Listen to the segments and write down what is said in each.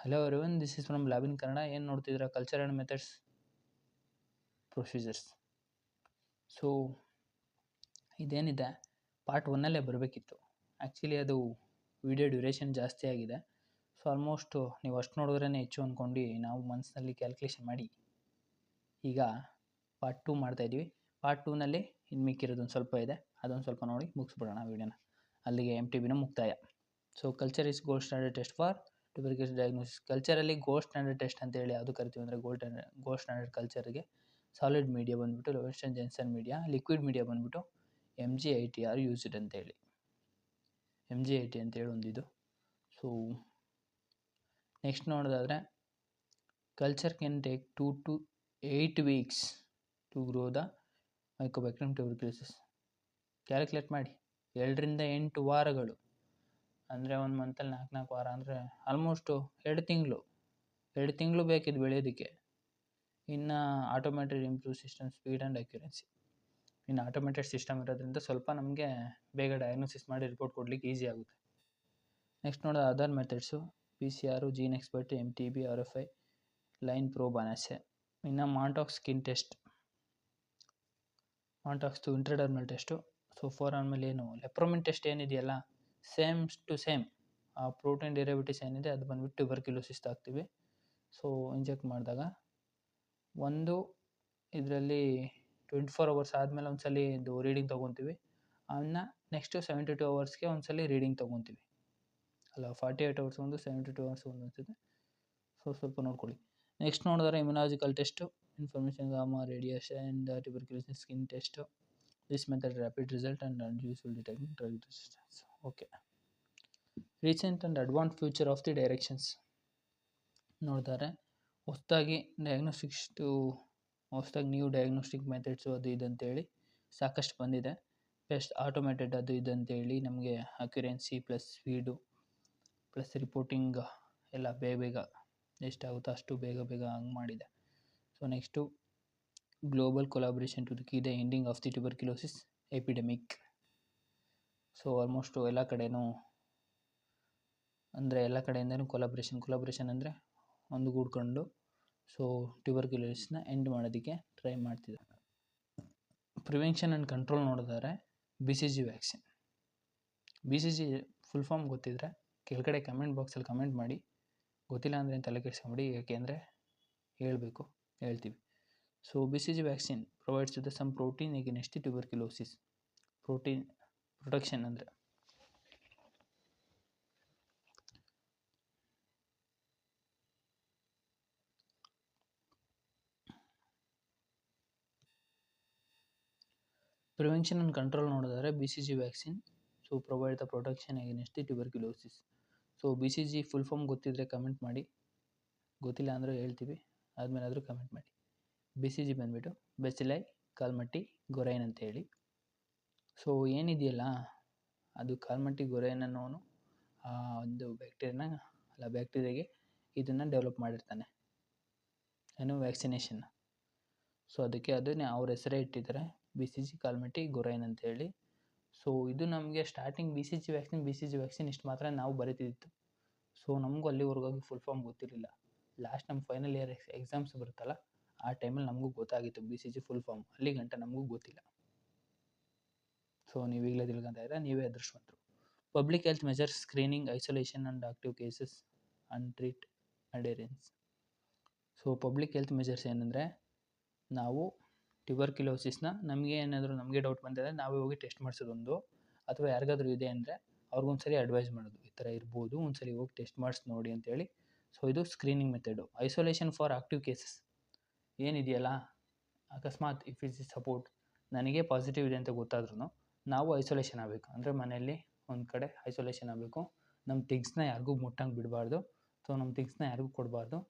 Hello everyone, this is from Lab in Kannada. ಏನು ನೋಡ್ತಿದ್ದೀರಾ? Culture and methods procedures. So ಇದೇನಿದೆ part ಒನ್ನಲ್ಲೇ ಬರಬೇಕಿತ್ತು. ಆ್ಯಕ್ಚುಲಿ ಅದು ವಿಡಿಯೋ ಡ್ಯೂರೇಷನ್ ಜಾಸ್ತಿ ಆಗಿದೆ. ಸೊ ಆಲ್ಮೋಸ್ಟು ನೀವು ಅಷ್ಟು ನೋಡಿದ್ರೇ ಹೆಚ್ಚು ಅಂದ್ಕೊಂಡು ನಾವು ಮನಸ್ಸಿನಲ್ಲಿ ಕ್ಯಾಲ್ಕುಲೇಷನ್ ಮಾಡಿ ಈಗ ಪಾರ್ಟ್ 2 ಮಾಡ್ತಾಯಿದ್ವಿ. ಪಾರ್ಟ್ 2ನಲ್ಲಿ ಇನ್ನು ಮಿಕ್ಕಿರೋದೊಂದು ಸ್ವಲ್ಪ ಇದೆ, ಅದೊಂದು ಸ್ವಲ್ಪ ನೋಡಿ ಮುಗಿಸ್ಬಿಡೋಣ ವೀಡಿಯೋನ. ಅಲ್ಲಿಗೆ MTBನ ಮುಕ್ತಾಯ. So culture is gold standard test for tuberculosis diagnosis. ಕಲ್ಚರಲ್ಲಿ ಗೋಲ್ಡ್ ಸ್ಟ್ಯಾಂಡರ್ಡ್ ಟೆಸ್ಟ್ ಅಂತೇಳಿ ಯಾವುದು ಕರಿತೀವಿ ಅಂದರೆ ಗೋಲ್ಡ್ ಸ್ಟ್ಯಾಂಡರ್ಡ್ ಕಲ್ಚರ್ಗೆ ಸಾಲಿಡ್ ಮೀಡಿಯಾ ಬಂದುಬಿಟ್ಟು Lowenstein Jensen media, liquid media ಬಂದುಬಿಟ್ಟು MgITR ಯೂಸ್ಡ್ ಅಂತೇಳಿ, MgIT ಅಂತೇಳಿ ಒಂದಿದು. ಸೊ ನೆಕ್ಸ್ಟ್ ನೋಡೋದಾದರೆ culture can take 2 to 8 weeks to grow the mycobacterium tuberculosis. Calculate ಮಾಡಿ, 7 ರಿಂದ 8 ವಾರಗಳು ಅಂದರೆ ಒಂದು ಮಂತಲ್ಲಿ 4 ವಾರ ಅಂದರೆ ಆಲ್ಮೋಸ್ಟು 2 ತಿಂಗಳು ಬೇಕಿದ್ದು ಬೆಳೆಯೋದಕ್ಕೆ. ಇನ್ನು automated improve system speed and ಅಕ್ಯುರೆನ್ಸಿ. ಇನ್ನು ಆಟೋಮೇಟೆಡ್ ಸಿಸ್ಟಮ್ ಇರೋದ್ರಿಂದ ಸ್ವಲ್ಪ ನಮಗೆ ಬೇಗ ಡಯಾಗ್ನೋಸಿಸ್ ಮಾಡಿ ರಿಪೋರ್ಟ್ ಕೊಡಲಿಕ್ಕೆ ಈಸಿ ಆಗುತ್ತೆ. ನೆಕ್ಸ್ಟ್ ನೋಡೋದು other methods PCR, gene Xpert, MTB, RFI, line probe assay. ಇನ್ನು ಮಾಂಟಾಕ್ಸ್ ಸ್ಕಿನ್ ಟೆಸ್ಟ್, ಮಾಂಟಾಕ್ಸ್ದು ಇಂಟ್ರಡರ್ಮಲ್ ಟೆಸ್ಟು. ಸೊ 4 ಆದಮೇಲೆ ಏನು ಲೆಪ್ರೋಮಿನ್ ಟೆಸ್ಟ್ ಏನಿದೆಯಲ್ಲ, ಸೇಮ್ ಟು ಸೇಮ್ ಆ ಪ್ರೋಟೀನ್ ಡೆರಿವೇಟಿವ್ಸ್ ಏನಿದೆ ಅದು ಬಂದುಬಿಟ್ಟು ಟ್ಯೂಬರ್ಕ್ಯುಲೋಸಿಸ್ ಹಾಕ್ತೀವಿ. ಸೊ ಇಂಜೆಕ್ಟ್ ಮಾಡಿದಾಗ ಒಂದು ಇದರಲ್ಲಿ 24 hours ಆದಮೇಲೆ ಒಂದು ಸಲ ಇದು ರೀಡಿಂಗ್ ತೊಗೊತೀವಿ. ಅವನ್ನ ನೆಕ್ಸ್ಟು 72 hours ಒಂದು ಸಲ ರೀಡಿಂಗ್ ತೊಗೊತೀವಿ. ಅಲ್ಲ 48 hours ಒಂದು, 72 hours ಒಂದು ಅನಿಸುತ್ತೆ. ಸೊ ಸ್ವಲ್ಪ ನೋಡ್ಕೊಳ್ಳಿ. ನೆಕ್ಸ್ಟ್ ನೋಡಿದ್ರೆ immunological test, information gamma radiation, tuberculosis skin test. This method rapid result and unuseful detecting drug resistance. Okay. Recent and advance future of the directions ನೋಡ್ತಾರೆ. ಹೊಸದಾಗಿ ನ್ಯೂ ಡಯಾಗ್ನೋಸ್ಟಿಕ್ ಮೆಥಡ್ಸು ಅದು ಇದು ಅಂತೇಳಿ ಸಾಕಷ್ಟು ಬಂದಿದೆ. ಪ್ಲಸ್ ಆಟೋಮೇಟೆಡ್ ಅದು ಇದು ಅಂತೇಳಿ ನಮಗೆ accuracy plus speed plus reporting ಎಲ್ಲ ಬೇಗ ಎಷ್ಟಾಗುತ್ತೋ ಅಷ್ಟು ಬೇಗ ಹಂಗೆ ಮಾಡಿದೆ. So next global collaboration to key the ending of the tuberculosis epidemic. So almost ಎಲ್ಲ ಕಡೆಯೂ ಅಂದರೆ ಎಲ್ಲ ಕಡೆಯಿಂದನೂ ಕೊಲಾಬ್ರೇಷನ್ ಅಂದರೆ ಒಂದುಗೂಡ್ಕೊಂಡು ಸೊ ಟ್ಯೂಬರ್ಕ್ಯುಲೋಸಿಸ್ನ ಎಂಡ್ ಮಾಡೋದಕ್ಕೆ ಟ್ರೈ ಮಾಡ್ತಿದ್ದಾರೆ. ಪ್ರಿವೆನ್ಷನ್ ಆ್ಯಂಡ್ ಕಂಟ್ರೋಲ್ ನೋಡಿದರೆ BCG vaccine. BCG full form ಗೊತ್ತಿದ್ದರೆ ಕೆಳಗಡೆ ಕಮೆಂಟ್ ಬಾಕ್ಸಲ್ಲಿ ಕಮೆಂಟ್ ಮಾಡಿ. ಗೊತ್ತಿಲ್ಲ ಅಂದರೆ ತಲೆ ಕೆಡಿಸ್ಕೊಂಬಿಡಿ, ಏಕೆಂದರೆ ಹೇಳ್ತೀವಿ. So BCG vaccine provides with some protein against the tuberculosis. Protein protection ಅಂದರೆ ಪ್ರಿವೆನ್ಷನ್ ಆ್ಯಂಡ್ ಕಂಟ್ರೋಲ್ ನೋಡಿದರೆ BCG vaccine so provide the protection against the tuberculosis. So BCG full form ಗೊತ್ತಿದ್ದರೆ ಕಮೆಂಟ್ ಮಾಡಿ, ಗೊತ್ತಿಲ್ಲ ಅಂದರೆ ಹೇಳ್ತೀವಿ, ಆದಮೇಲಾದರೂ ಕಮೆಂಟ್ ಮಾಡಿ. BCG ಬಂದುಬಿಟ್ಟು ಬೆಸಿಲೈ ಕಾಲ್ಮಟ್ಟಿ ಗೊರೈನ್ ಅಂತೇಳಿ. ಸೊ ಏನಿದೆಯಲ್ಲ ಅದು ಕಾಲ್ಮಟ್ಟಿ ಗೊರೈನ್ ಅನ್ನೋನು ಒಂದು ಬ್ಯಾಕ್ಟೀರಿಯಾಗೆ ಇದನ್ನು ಡೆವಲಪ್ ಮಾಡಿರ್ತಾನೆ, ಏನು ವ್ಯಾಕ್ಸಿನೇಷನ್ನ. ಸೊ ಅದನ್ನೇ ಅವ್ರ ಹೆಸರೇ ಇಟ್ಟಿದ್ದಾರೆ BCG ಕಾಲ್ಮಟ್ಟಿ ಗೊರೈನ್ ಅಂತೇಳಿ. ಸೊ ಇದು ನಮಗೆ ಸ್ಟಾರ್ಟಿಂಗ್ BCG ವ್ಯಾಕ್ಸಿನ್ ಇಷ್ಟು ಮಾತ್ರ ನಾವು ಬರೀತಿದ್ದು. ಸೊ ನಮಗೂ ಅಲ್ಲಿವರೆಗಾಗಿ ಫುಲ್ ಫಾರ್ಮ್ ಗೊತ್ತಿರಲಿಲ್ಲ. ಲಾಸ್ಟ್ ನಮ್ಮ ಫೈನಲ್ ಇಯರ್ ಎಕ್ಸಾಮ್ಸ್ ಬರುತ್ತಲ್ಲ ಆ ಟೈಮಲ್ಲಿ ನಮಗೂ ಗೊತ್ತಾಗಿತ್ತು BCG ಫುಲ್ ಫಾರ್ಮ್. ಅಲ್ಲಿ ಗಂಟ ನಮಗೂ ಗೊತ್ತಿಲ್ಲ. ಸೊ ನೀವು ಈಗಲೇ ತಿಳ್ಕೊತಾ ಇದ್ದರೆ ನೀವೇ ಅದೃಷ್ಟವಂತರು. Public health measures screening, isolation and active cases and treat adherence. So public health measures ಏನಂದರೆ ನಾವು ಟ್ಯೂಬರ್ಕ್ಯುಲೋಸಿಸ್ನ ನಮಗೆ ಡೌಟ್ ಬಂದಿದೆ ನಾವೇ ಹೋಗಿ ಟೆಸ್ಟ್ ಮಾಡಿಸೋದೊಂದು, ಅಥವಾ ಯಾರಿಗಾದ್ರೂ ಇದೆ ಅಂದರೆ ಅವ್ರಿಗೊಂದ್ಸರಿ ಅಡ್ವೈಸ್ ಮಾಡೋದು, ಈ ಥರ ಇರ್ಬೋದು, ಒಂದ್ಸರಿ ಹೋಗಿ ಟೆಸ್ಟ್ ಮಾಡಿಸಿ ನೋಡಿ ಅಂತೇಳಿ. ಸೊ ಇದು screening method. Isolation for active cases ಏನಿದೆಯಲ್ಲ, ಅಕಸ್ಮಾತ್ ಇಫ್ ಇಸ್ ಸಪೋರ್ಟ್ ನನಗೆ ಪಾಸಿಟಿವ್ ಇದೆ ಅಂತ ಗೊತ್ತಾದ್ರೂ ನಾವು ಐಸೋಲೇಷನ್ ಆಗಬೇಕು. ಅಂದರೆ ಮನೆಯಲ್ಲಿ ಒಂದು ಕಡೆ ಐಸೋಲೇಷನ್ ಆಗಬೇಕು. ನಮ್ಮ ಥಿಂಗ್ಸ್ನ ಯಾರಿಗೂ ಮುಟ್ಟಂಗೆ ಬಿಡಬಾರ್ದು. ಸೊ ನಮ್ಮ ಥಿಂಗ್ಸ್ನ ಯಾರಿಗೂ ಕೊಡಬಾರ್ದು.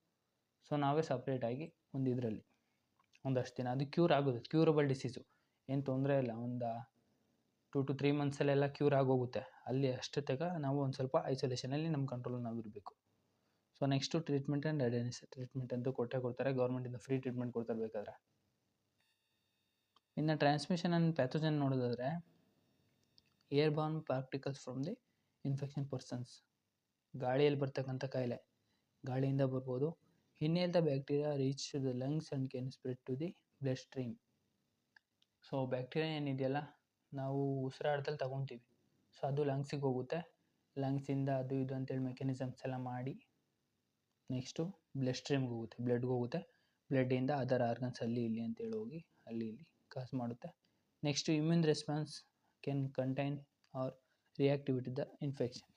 ಸೊ ನಾವೇ ಸಪ್ರೇಟಾಗಿ ಒಂದಷ್ಟು ದಿನ ಅದು ಕ್ಯೂರಬಲ್ ಡಿಸೀಸು, ಏನು ತೊಂದರೆ ಇಲ್ಲ. ಒಂದು 2 to 3 monthsಲ್ಲೆಲ್ಲ ಕ್ಯೂರ್ ಆಗೋಗುತ್ತೆ. ಅಲ್ಲಿ ಅಷ್ಟೊತ್ತಿಗೆ ನಾವು ಒಂದು ಸ್ವಲ್ಪ ಐಸೋಲೇಷನಲ್ಲಿ ನಮ್ಮ ಕಂಟ್ರೋಲ್ ನಾವು ಇರಬೇಕು. So next treatment and awareness. Treatment ಅಂತೂ ಕೊಡ್ತಾರೆ, ಗೌರ್ಮೆಂಟಿಂದ ಫ್ರೀ ಟ್ರೀಟ್ಮೆಂಟ್ ಕೊಡ್ತಾರೆ ಬೇಕಾದ್ರೆ. ಇನ್ನು ಟ್ರಾನ್ಸ್ಮಿಷನ್ ಆ್ಯಂಡ್ ಪ್ಯಾಥೋಜನ್ ನೋಡೋದಾದರೆ airborne particles from the infection persons. ಗಾಳಿಯಲ್ಲಿ ಬರ್ತಕ್ಕಂಥ ಕಾಯಿಲೆ, ಗಾಳಿಯಿಂದ ಬರ್ಬೋದು. Inhale the bacteria reach to the lungs and can spread to the blood stream. So bacteria ಏನಿದೆಯಲ್ಲ, ನಾವು ಉಸಿರಾಟದಲ್ಲಿ ತಗೊತೀವಿ. ಸೊ ಅದು ಲಂಗ್ಸಿಗೆ ಹೋಗುತ್ತೆ. ಲಂಗ್ಸಿಂದ ಅದು ಇದು ಅಂತೇಳಿ ಮೆಕ್ಯಾನಿಸಮ್ಸ್ ಎಲ್ಲ ಮಾಡಿ ನೆಕ್ಸ್ಟು ಬ್ಲಡ್ ಸ್ಟ್ರೀಮ್ಗೆ ಹೋಗುತ್ತೆ, ಬ್ಲಡ್ಗೆ ಹೋಗುತ್ತೆ. ಬ್ಲಡ್ಡಿಂದ ಅದರ್ ಆರ್ಗನ್ಸ್ ಅಲ್ಲಿ ಇಲ್ಲಿ ಅಂತೇಳಿ ಹೋಗಿ ಅಲ್ಲಿ ಇಲ್ಲಿ ಕಾಸ್ ಮಾಡುತ್ತೆ. Next immune response can contain or reactivity the infection.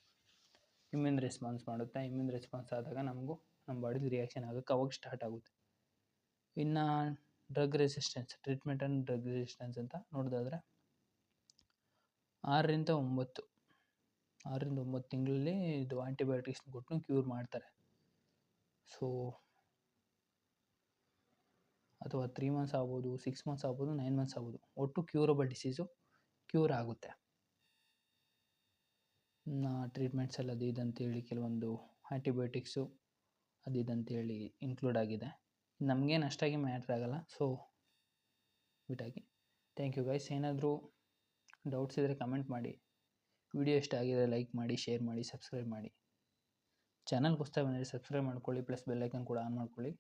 Immune response ಮಾಡುತ್ತೆ. ಇಮ್ಯೂನ್ ರೆಸ್ಪಾನ್ಸ್ ಆದಾಗ ನಮಗೂ ನಮ್ಮ ಬಾಡಿಲಿ ರಿಯಾಕ್ಷನ್ ಆಗೋಕ್ಕೆ ಅವಾಗ ಸ್ಟಾರ್ಟ್ ಆಗುತ್ತೆ. ಇನ್ನು drug resistance, treatment and drug resistance ಅಂತ ನೋಡೋದಾದರೆ 6 ರಿಂದ 9 ತಿಂಗಳಲ್ಲಿ ಇದು ಆಂಟಿಬಯೋಟಿಕ್ಸ್ನ ಕೊಟ್ಟು ಕ್ಯೂರ್ ಮಾಡ್ತಾರೆ. ಸೊ ಅಥವಾ 3 ಮಂತ್ಸ್ ಆಗ್ಬೋದು, 6 ಮಂತ್ಸ್ ಆಗ್ಬೋದು, 9 ಮಂತ್ಸ್ ಆಗ್ಬೋದು, ಒಟ್ಟು ಕ್ಯೂರಬಲ್ ಡಿಸೀಸು ಕ್ಯೂರ್ ಆಗುತ್ತೆ. ಟ್ರೀಟ್ಮೆಂಟ್ಸ್ ಎಲ್ಲ ಅದು ಇದಂತೇಳಿ ಕೆಲವೊಂದು ಆ್ಯಂಟಿಬಯೋಟಿಕ್ಸು ಅದು ಇದಂತೇಳಿ ಇನ್ಕ್ಲೂಡ್ ಆಗಿದೆ. ನಮಗೇನು ಅಷ್ಟಾಗಿ ಮ್ಯಾಟ್ರ್ ಆಗೋಲ್ಲ. ಸೊ ಬಿಟ್ಟಾಗಿ. Thank you guys. ಏನಾದರೂ ಡೌಟ್ಸ್ ಇದ್ದರೆ ಕಮೆಂಟ್ ಮಾಡಿ. ವಿಡಿಯೋ ಇಷ್ಟ ಆಗಿದೆ ಲೈಕ್ ಮಾಡಿ, ಶೇರ್ ಮಾಡಿ, ಸಬ್ಸ್ಕ್ರೈಬ್ ಮಾಡಿ. ಚಾನಲ್ಗೆ ಹೊಸ್ದಾಗಿ ಬಂದರೆ ಸಬ್ಸ್ಕ್ರೈಬ್ ಮಾಡ್ಕೊಳ್ಳಿ, ಪ್ಲಸ್ ಬೆಲ್ಲೈಕನ್ ಕೂಡ ಆನ್ ಮಾಡ್ಕೊಳ್ಳಿ.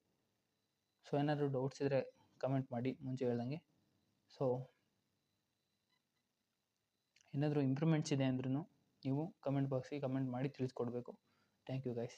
ಸೊ ಏನಾದರೂ ಡೌಟ್ಸ್ ಇದ್ದರೆ ಕಮೆಂಟ್ ಮಾಡಿ ಮುಂಚೆ ಹೇಳ್ದಂಗೆ. ಸೊ ಏನಾದರೂ ಇಂಪ್ರೂವ್ಮೆಂಟ್ಸ್ ಇದೆ ಅಂದ್ರೂ ನೀವು ಕಮೆಂಟ್ ಬಾಕ್ಸಿಗೆ ಕಮೆಂಟ್ ಮಾಡಿ ತಿಳಿಸ್ಕೊಡ್ಬೇಕು. Thank you guys.